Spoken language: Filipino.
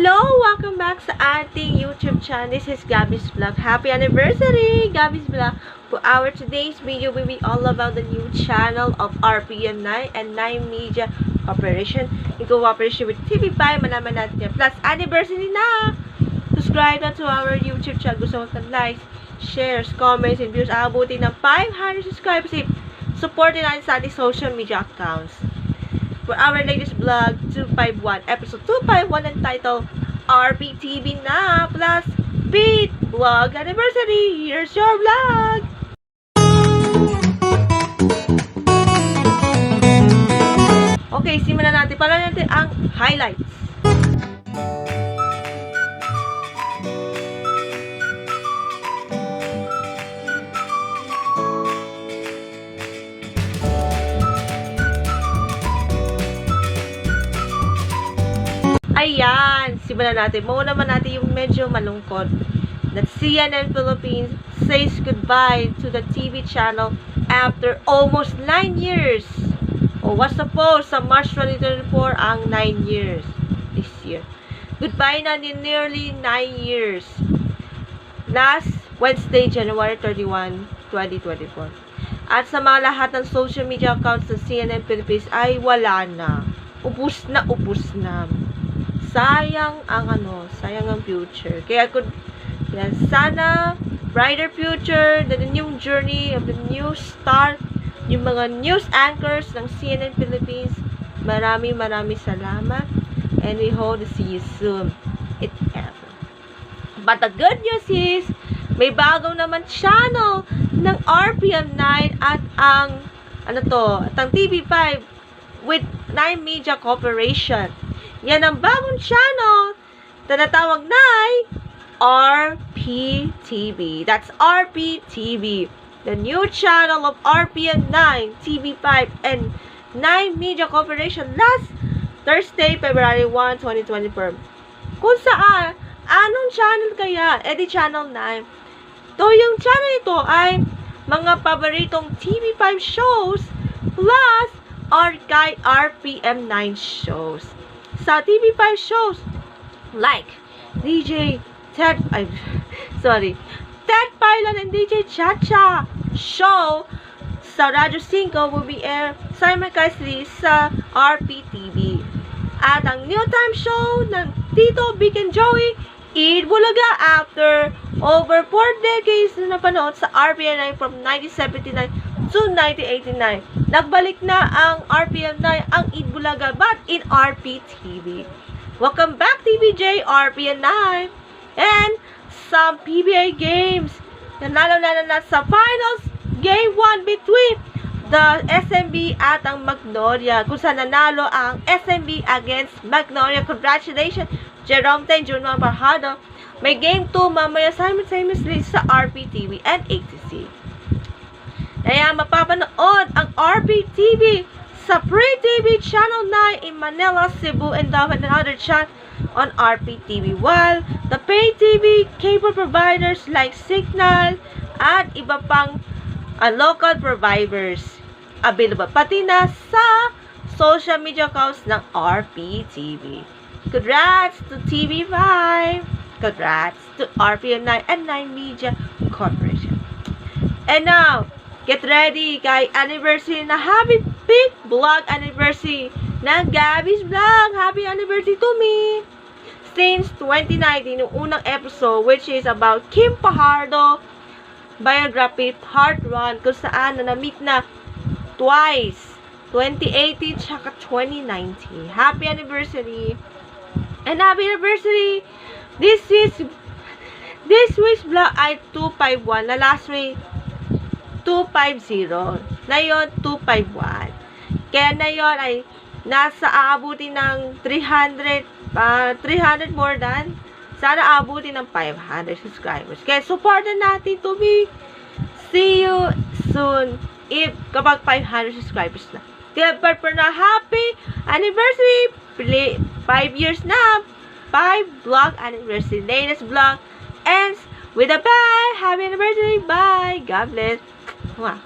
Hello! Welcome back sa ating YouTube channel. This is Gabby's Vlog. Happy anniversary, Gabby's Vlog. For our today's video will be all about the new channel of RPM9 and 9 Media Corporation in cooperation with TV5. Malaman natin yan. Plus, anniversary na! Subscribe na to our YouTube channel. Gusto mo likes, shares, comments, and views. Aabutin ng 500 subscribers. Support natin sa ating social media accounts. For our latest vlog, 251, episode 251, entitled RPTV na plus Beat Vlog Anniversary. Here's your vlog! Okay, simulan natin. Pala natin ang highlights. Ayan, simulan natin. Muna naman natin yung medyo malungkot. That CNN Philippines says goodbye to the TV channel after almost 9 years. O was supposed sa March 2024 ang 9 years this year. Goodbye na din nearly 9 years. Last Wednesday, January 31, 2024. At sa mga lahat ng social media accounts ng CNN Philippines ay wala na. Ubus na, ubus na. Sayang ang sayang ang future. Kaya sana brighter future, the new journey of the new start, yung mga news anchors ng CNN Philippines. Maraming salamat and we hope to see you soon if ever. But the good news is may bagong naman channel ng RPM9 at ang at ang TV5 with 9 Media Corporation. Yan ang bagong channel na natawag na ay RPTV. That's RPTV. The new channel of RPM9, TV5, and 9 Media Corporation last Thursday, February 1, 2024. Kung saan, anong channel kaya? Di Channel 9. Yung channel ito ay mga paboritong TV5 shows plus archive RPM9 shows. Sa TV5 shows like Ted Pilon and DJ Chacha show sa Radyo 5 will be aired simultaneously sa RPTV. At ang new time show ng Tito, Vic and Joey, Eid Bulaga after over 4 decades na napanood sa RPM9 from 1979 to 1989. Nagbalik na ang RPM9, ang Eid Bulaga, but in RPTV. Welcome back, TVJ, RPM9. And some PBA games. Nanalo na sa finals, game 1 between the SMB at ang Magnolia. Kung saan nanalo ang SMB against Magnolia. Congratulations, Jerome Ten, Junwan Parhado. May game 2 mamaya simultaneously sa RPTV and ATC. Kaya mapapanood ang RPTV sa Free TV Channel 9 in Manila, Cebu, and Davao, and other channels on RPTV. While the pay TV cable providers like Signal at iba pang local providers available. Pati na sa social media accounts ng RPTV. Congrats to TV5. Congrats to RPM9 and 9 Media Corporation. And now, get ready kay anniversary na Happy Big Vlog Anniversary ng Gabby's Vlog. Happy anniversary to me! Since 2019, yung unang episode which is about Kim Fajardo biography part 1 kung saan na-meet na twice 2018 tsaka 2019. Happy anniversary! And happy anniversary! This week's vlog ay 251 na last week 250. Na yun, 251. Kaya na yun ay nasa aabuti ng 300 more than. Sana aabuti ng 500 subscribers. Kaya supportan natin to be. See you soon kapag 500 subscribers na. Kaya for na happy anniversary. 5 years na. 5 vlog anniversary. Latest vlog ends with a bye. Happy anniversary. Bye. God bless. Wow.